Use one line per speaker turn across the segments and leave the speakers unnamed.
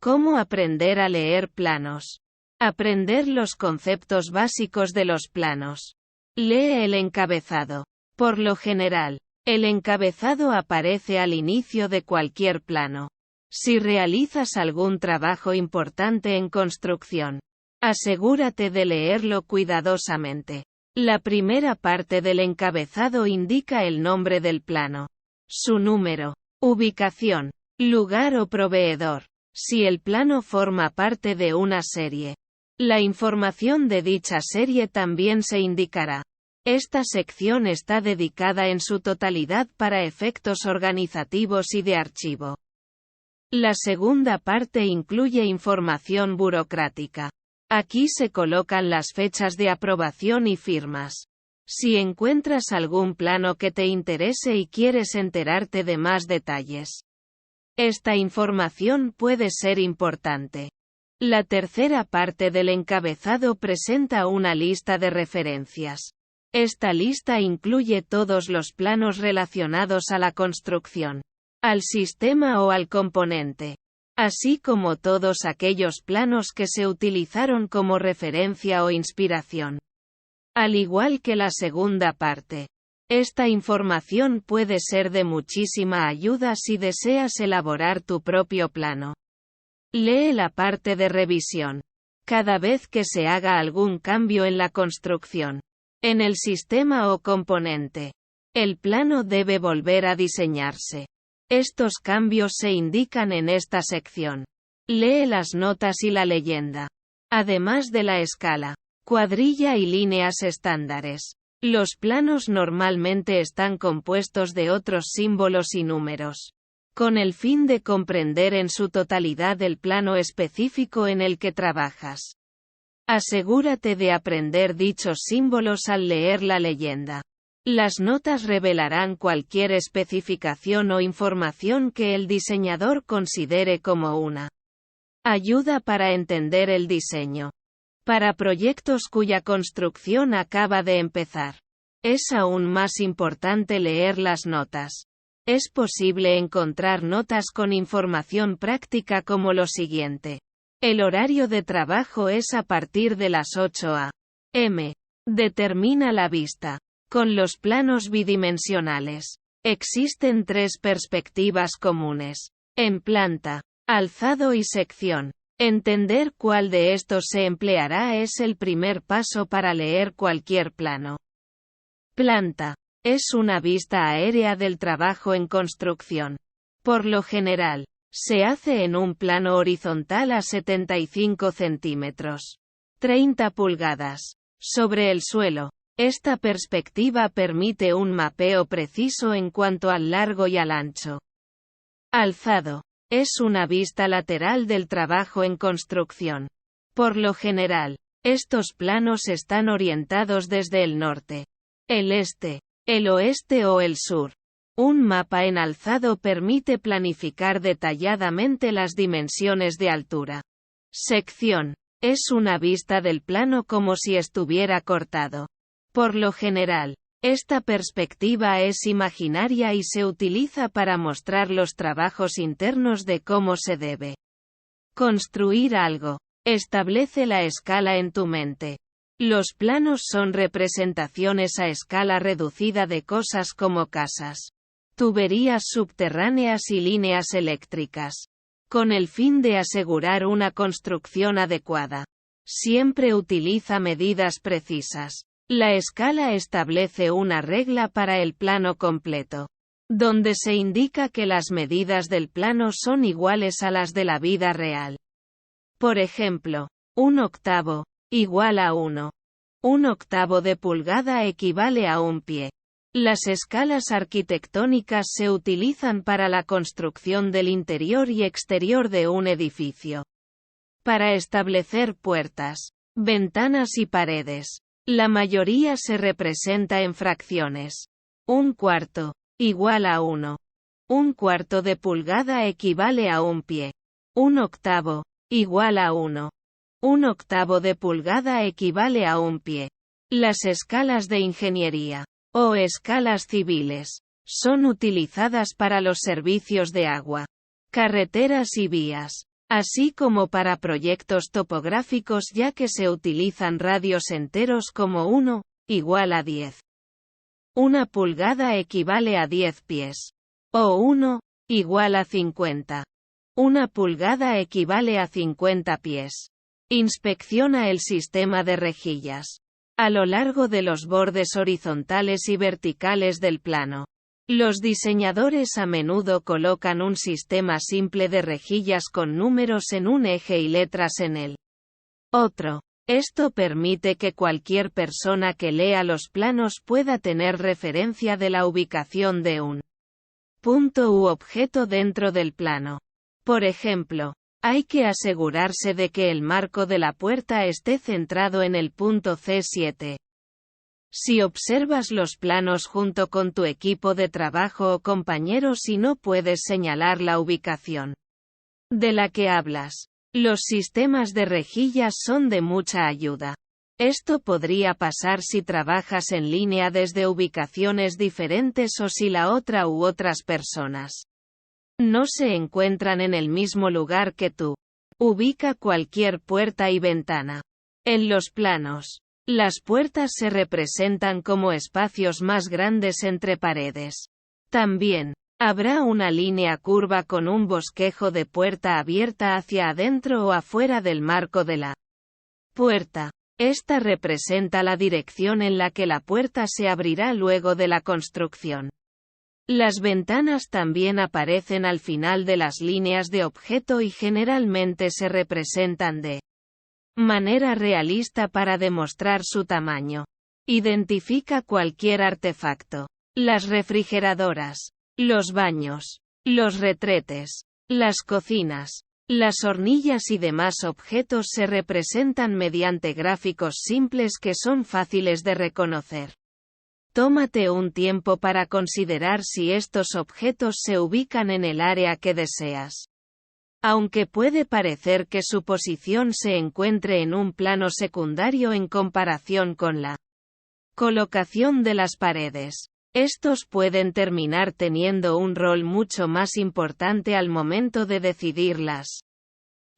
¿Cómo aprender a leer planos? Aprender los conceptos básicos de los planos. Lee el encabezado. Por lo general, el encabezado aparece al inicio de cualquier plano. Si realizas algún trabajo importante en construcción, asegúrate de leerlo cuidadosamente. La primera parte del encabezado indica el nombre del plano, su número, ubicación, lugar o proveedor. Si el plano forma parte de una serie, la información de dicha serie también se indicará. Esta sección está dedicada en su totalidad para efectos organizativos y de archivo. La segunda parte incluye información burocrática. Aquí se colocan las fechas de aprobación y firmas. Si encuentras algún plano que te interese y quieres enterarte de más detalles, esta información puede ser importante. La tercera parte del encabezado presenta una lista de referencias. Esta lista incluye todos los planos relacionados a la construcción, al sistema o al componente, así como todos aquellos planos que se utilizaron como referencia o inspiración. Al igual que la segunda parte, esta información puede ser de muchísima ayuda si deseas elaborar tu propio plano. Lee la parte de revisión. Cada vez que se haga algún cambio en la construcción, en el sistema o componente, el plano debe volver a diseñarse. Estos cambios se indican en esta sección. Lee las notas y la leyenda. Además de la escala, cuadrilla y líneas estándares, los planos normalmente están compuestos de otros símbolos y números, con el fin de comprender en su totalidad el plano específico en el que trabajas. Asegúrate de aprender dichos símbolos al leer la leyenda. Las notas revelarán cualquier especificación o información que el diseñador considere como una ayuda para entender el diseño. Para proyectos cuya construcción acaba de empezar, es aún más importante leer las notas. Es posible encontrar notas con información práctica como lo siguiente. El horario de trabajo es a partir de las 8 a.m. Determina la vista. Con los planos bidimensionales, existen tres perspectivas comunes: en planta, alzado y sección. Entender cuál de estos se empleará es el primer paso para leer cualquier plano. Planta. Es una vista aérea del trabajo en construcción. Por lo general, se hace en un plano horizontal a 75 centímetros, 30 pulgadas, sobre el suelo. Esta perspectiva permite un mapeo preciso en cuanto al largo y al ancho. Alzado. Es una vista lateral del trabajo en construcción. Por lo general, estos planos están orientados desde el norte, el este, el oeste o el sur. Un mapa en alzado permite planificar detalladamente las dimensiones de altura. Sección. Es una vista del plano como si estuviera cortado. Por lo general, esta perspectiva es imaginaria y se utiliza para mostrar los trabajos internos de cómo se debe construir algo. Establece la escala en tu mente. Los planos son representaciones a escala reducida de cosas como casas, tuberías subterráneas y líneas eléctricas, con el fin de asegurar una construcción adecuada. Siempre utiliza medidas precisas. La escala establece una regla para el plano completo, donde se indica que las medidas del plano son iguales a las de la vida real. Por ejemplo, 1/8 igual a 1. 1/8 de pulgada equivale a un pie. Las escalas arquitectónicas se utilizan para la construcción del interior y exterior de un edificio. Para establecer puertas, ventanas y paredes, la mayoría se representa en fracciones. 1/4 igual a 1. 1/4 de pulgada equivale a un pie. 1/8 igual a 1. 1/8 de pulgada equivale a un pie. Las escalas de ingeniería, o escalas civiles, son utilizadas para los servicios de agua, carreteras y vías. así como para proyectos topográficos ya que se utilizan radios enteros como 1 igual a 10. Una pulgada equivale a 10 pies. O 1 igual a 50. Una pulgada equivale a 50 pies. Inspecciona el sistema de rejillas. A lo largo de los bordes horizontales y verticales del plano. Los diseñadores a menudo colocan un sistema simple de rejillas con números en un eje y letras en el otro. Esto permite que cualquier persona que lea los planos pueda tener referencia de la ubicación de un punto u objeto dentro del plano. Por ejemplo, hay que asegurarse de que el marco de la puerta esté centrado en el punto C7. Si observas los planos junto con tu equipo de trabajo o compañeros y no puedes señalar la ubicación de la que hablas, los sistemas de rejillas son de mucha ayuda. Esto podría pasar si trabajas en línea desde ubicaciones diferentes o si la otra u otras personas no se encuentran en el mismo lugar que tú. Ubica cualquier puerta y ventana. En los planos, las puertas se representan como espacios más grandes entre paredes. También, habrá una línea curva con un bosquejo de puerta abierta hacia adentro o afuera del marco de la puerta. Esta representa la dirección en la que la puerta se abrirá luego de la construcción. Las ventanas también aparecen al final de las líneas de objeto y generalmente se representan de manera realista para demostrar su tamaño. Identifica cualquier artefacto. Las refrigeradoras, los baños, los retretes, las cocinas, las hornillas y demás objetos se representan mediante gráficos simples que son fáciles de reconocer. Tómate un tiempo para considerar si estos objetos se ubican en el área que deseas. Aunque puede parecer que su posición se encuentre en un plano secundario en comparación con la colocación de las paredes, estos pueden terminar teniendo un rol mucho más importante al momento de decidir las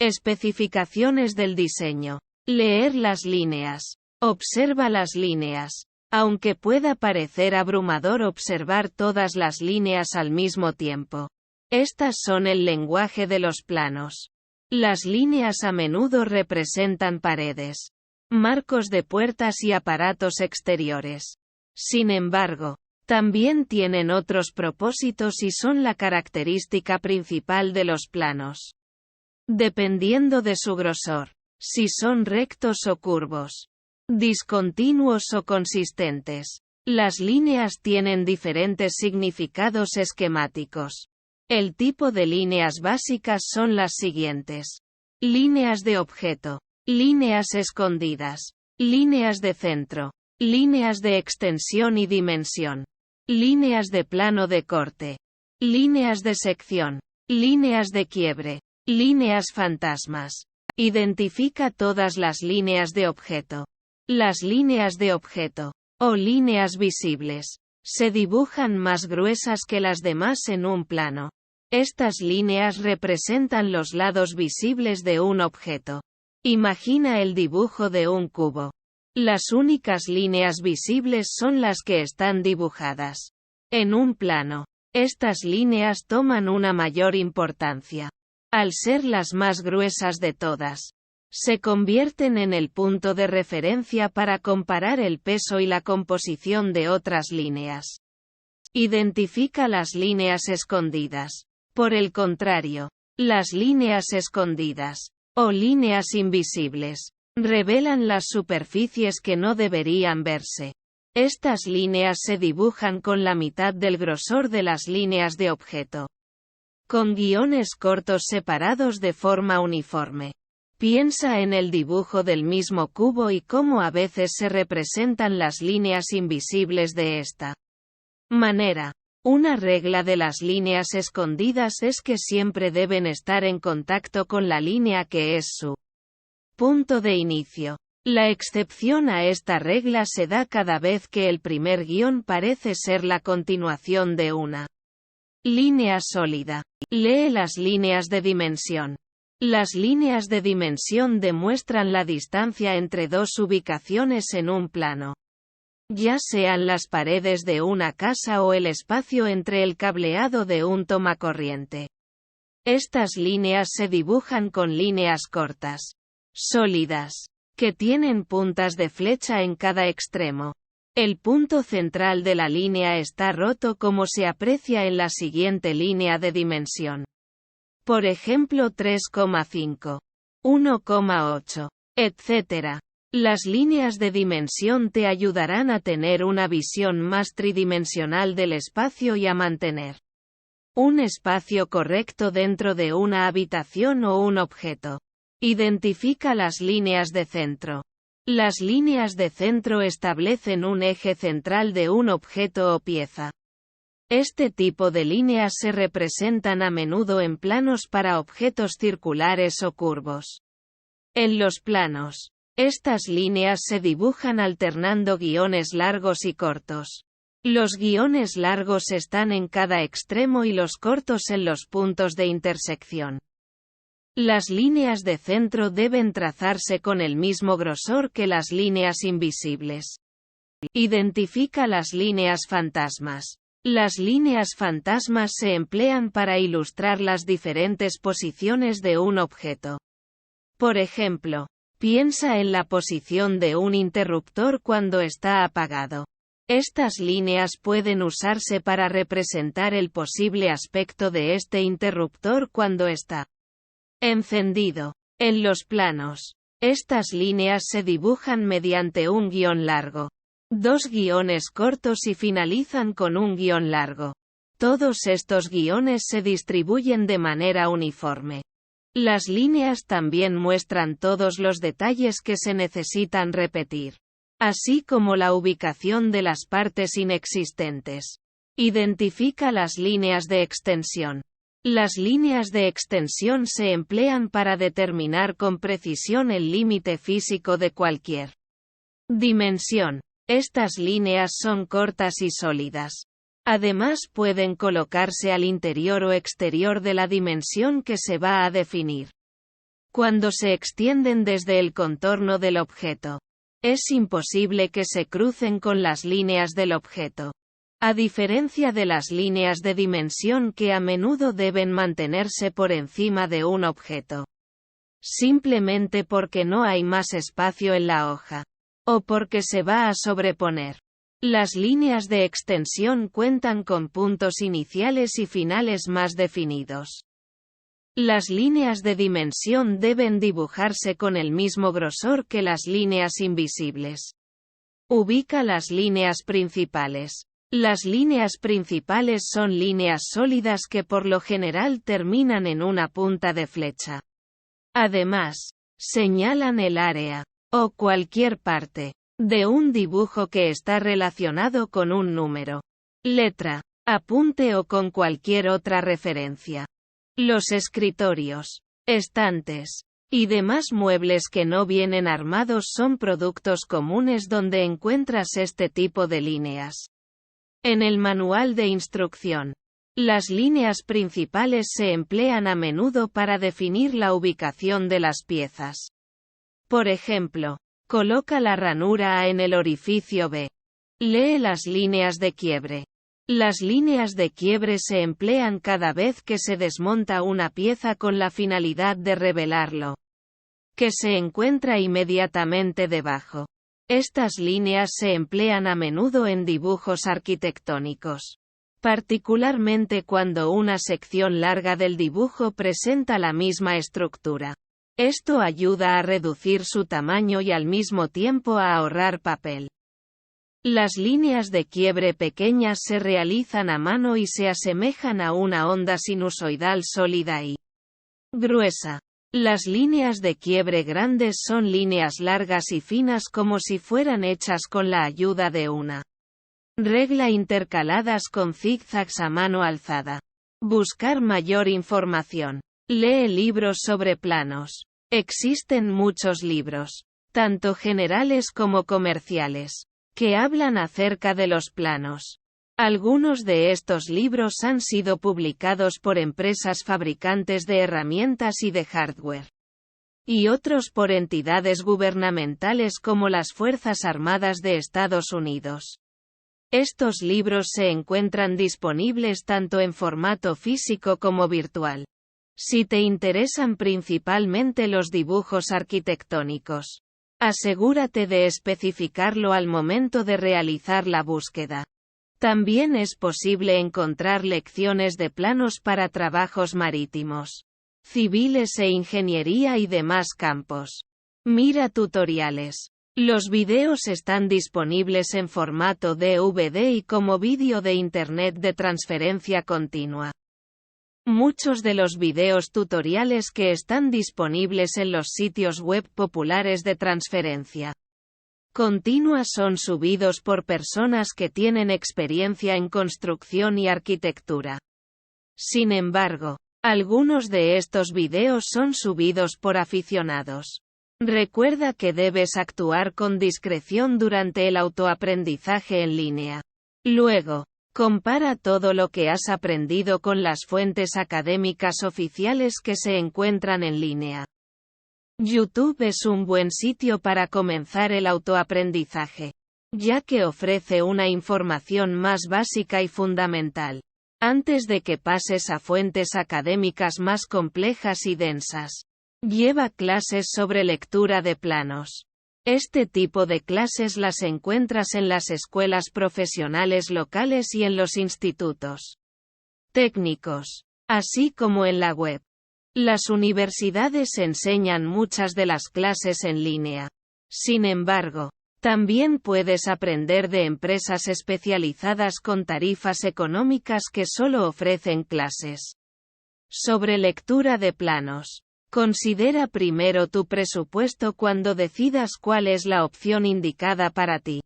especificaciones del diseño. Leer las líneas. Observa las líneas. Aunque pueda parecer abrumador observar todas las líneas al mismo tiempo. Estas son el lenguaje de los planos. Las líneas a menudo representan paredes, marcos de puertas y aparatos exteriores. Sin embargo, también tienen otros propósitos y son la característica principal de los planos. Dependiendo de su grosor, si son rectos o curvos, discontinuos o consistentes, las líneas tienen diferentes significados esquemáticos. El tipo de líneas básicas son las siguientes. Líneas de objeto, líneas escondidas, líneas de centro, líneas de extensión y dimensión, líneas de plano de corte, líneas de sección, líneas de quiebre, líneas fantasmas. Identifica todas las líneas de objeto. Las líneas de objeto, o líneas visibles, se dibujan más gruesas que las demás en un plano. Estas líneas representan los lados visibles de un objeto. Imagina el dibujo de un cubo. Las únicas líneas visibles son las que están dibujadas en un plano. Estas líneas toman una mayor importancia. Al ser las más gruesas de todas, se convierten en el punto de referencia para comparar el peso y la composición de otras líneas. Identifica las líneas escondidas. Por el contrario, las líneas escondidas, o líneas invisibles, revelan las superficies que no deberían verse. Estas líneas se dibujan con la mitad del grosor de las líneas de objeto, con guiones cortos separados de forma uniforme. Piensa en el dibujo del mismo cubo y cómo a veces se representan las líneas invisibles de esta manera. Una regla de las líneas escondidas es que siempre deben estar en contacto con la línea que es su punto de inicio. La excepción a esta regla se da cada vez que el primer guión parece ser la continuación de una línea sólida. Lee las líneas de dimensión. Las líneas de dimensión demuestran la distancia entre dos ubicaciones en un plano, ya sean las paredes de una casa o el espacio entre el cableado de un tomacorriente. Estas líneas se dibujan con líneas cortas, sólidas, que tienen puntas de flecha en cada extremo. El punto central de la línea está roto como se aprecia en la siguiente línea de dimensión. Por ejemplo 3,5, 1,8, etc. Las líneas de dimensión te ayudarán a tener una visión más tridimensional del espacio y a mantener un espacio correcto dentro de una habitación o un objeto. Identifica las líneas de centro. Las líneas de centro establecen un eje central de un objeto o pieza. Este tipo de líneas se representan a menudo en planos para objetos circulares o curvos. En los planos, estas líneas se dibujan alternando guiones largos y cortos. Los guiones largos están en cada extremo y los cortos en los puntos de intersección. Las líneas de centro deben trazarse con el mismo grosor que las líneas invisibles. Identifica las líneas fantasmas. Las líneas fantasmas se emplean para ilustrar las diferentes posiciones de un objeto. Por ejemplo, piensa en la posición de un interruptor cuando está apagado. Estas líneas pueden usarse para representar el posible aspecto de este interruptor cuando está encendido. En los planos, estas líneas se dibujan mediante un guión largo, dos guiones cortos y finalizan con un guión largo. Todos estos guiones se distribuyen de manera uniforme. Las líneas también muestran todos los detalles que se necesitan repetir, así como la ubicación de las partes inexistentes. Identifica las líneas de extensión. Las líneas de extensión se emplean para determinar con precisión el límite físico de cualquier dimensión. Estas líneas son cortas y sólidas. Además pueden colocarse al interior o exterior de la dimensión que se va a definir. Cuando se extienden desde el contorno del objeto, es imposible que se crucen con las líneas del objeto. A diferencia de las líneas de dimensión que a menudo deben mantenerse por encima de un objeto. Simplemente porque no hay más espacio en la hoja. O porque se va a sobreponer. Las líneas de extensión cuentan con puntos iniciales y finales más definidos. Las líneas de dimensión deben dibujarse con el mismo grosor que las líneas invisibles. Ubica las líneas principales. Las líneas principales son líneas sólidas que por lo general terminan en una punta de flecha. Además, señalan el área, o cualquier parte, de un dibujo que está relacionado con un número, letra, apunte o con cualquier otra referencia. Los escritorios, estantes, y demás muebles que no vienen armados son productos comunes donde encuentras este tipo de líneas. En el manual de instrucción, las líneas principales se emplean a menudo para definir la ubicación de las piezas. Por ejemplo, coloca la ranura A en el orificio B. Lee las líneas de quiebre. Las líneas de quiebre se emplean cada vez que se desmonta una pieza con la finalidad de revelarlo que se encuentra inmediatamente debajo. Estas líneas se emplean a menudo en dibujos arquitectónicos, particularmente cuando una sección larga del dibujo presenta la misma estructura. Esto ayuda a reducir su tamaño y al mismo tiempo a ahorrar papel. Las líneas de quiebre pequeñas se realizan a mano y se asemejan a una onda sinusoidal sólida y gruesa. Las líneas de quiebre grandes son líneas largas y finas como si fueran hechas con la ayuda de una regla intercaladas con zigzags a mano alzada. Buscar mayor información. Lee libros sobre planos. Existen muchos libros, tanto generales como comerciales, que hablan acerca de los planos. Algunos de estos libros han sido publicados por empresas fabricantes de herramientas y de hardware, y otros por entidades gubernamentales como las Fuerzas Armadas de Estados Unidos. Estos libros se encuentran disponibles tanto en formato físico como virtual. Si te interesan principalmente los dibujos arquitectónicos, asegúrate de especificarlo al momento de realizar la búsqueda. También es posible encontrar lecciones de planos para trabajos marítimos, civiles e ingeniería y demás campos. Mira tutoriales. Los videos están disponibles en formato DVD y como vídeo de Internet de transferencia continua. Muchos de los videos tutoriales que están disponibles en los sitios web populares de transferencia continua son subidos por personas que tienen experiencia en construcción y arquitectura. Sin embargo, algunos de estos videos son subidos por aficionados. Recuerda que debes actuar con discreción durante el autoaprendizaje en línea. Luego, compara todo lo que has aprendido con las fuentes académicas oficiales que se encuentran en línea. YouTube es un buen sitio para comenzar el autoaprendizaje, ya que ofrece una información más básica y fundamental, antes de que pases a fuentes académicas más complejas y densas. Lleva clases sobre lectura de planos. Este tipo de clases las encuentras en las escuelas profesionales locales y en los institutos técnicos, así como en la web. Las universidades enseñan muchas de las clases en línea. Sin embargo, también puedes aprender de empresas especializadas con tarifas económicas que solo ofrecen clases sobre lectura de planos. Considera primero tu presupuesto cuando decidas cuál es la opción indicada para ti.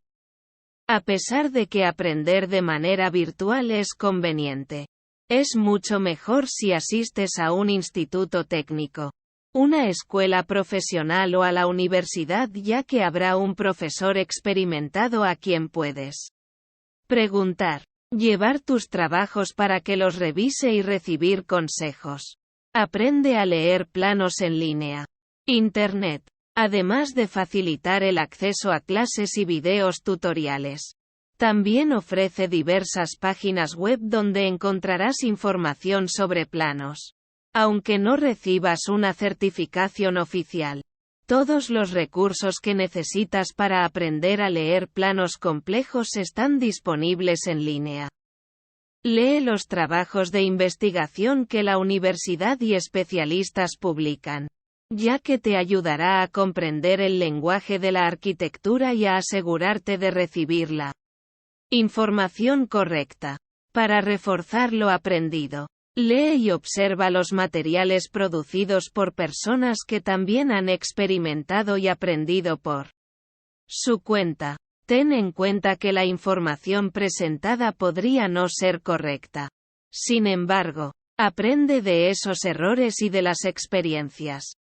A pesar de que aprender de manera virtual es conveniente, es mucho mejor si asistes a un instituto técnico, una escuela profesional o a la universidad, ya que habrá un profesor experimentado a quien puedes preguntar, llevar tus trabajos para que los revise y recibir consejos. Aprende a leer planos en línea. Internet, además de facilitar el acceso a clases y videos tutoriales, también ofrece diversas páginas web donde encontrarás información sobre planos. Aunque no recibas una certificación oficial, todos los recursos que necesitas para aprender a leer planos complejos están disponibles en línea. Lee los trabajos de investigación que la universidad y especialistas publican, ya que te ayudará a comprender el lenguaje de la arquitectura y a asegurarte de recibir la información correcta. Para reforzar lo aprendido, lee y observa los materiales producidos por personas que también han experimentado y aprendido por su cuenta. Ten en cuenta que la información presentada podría no ser correcta. Sin embargo, aprende de esos errores y de las experiencias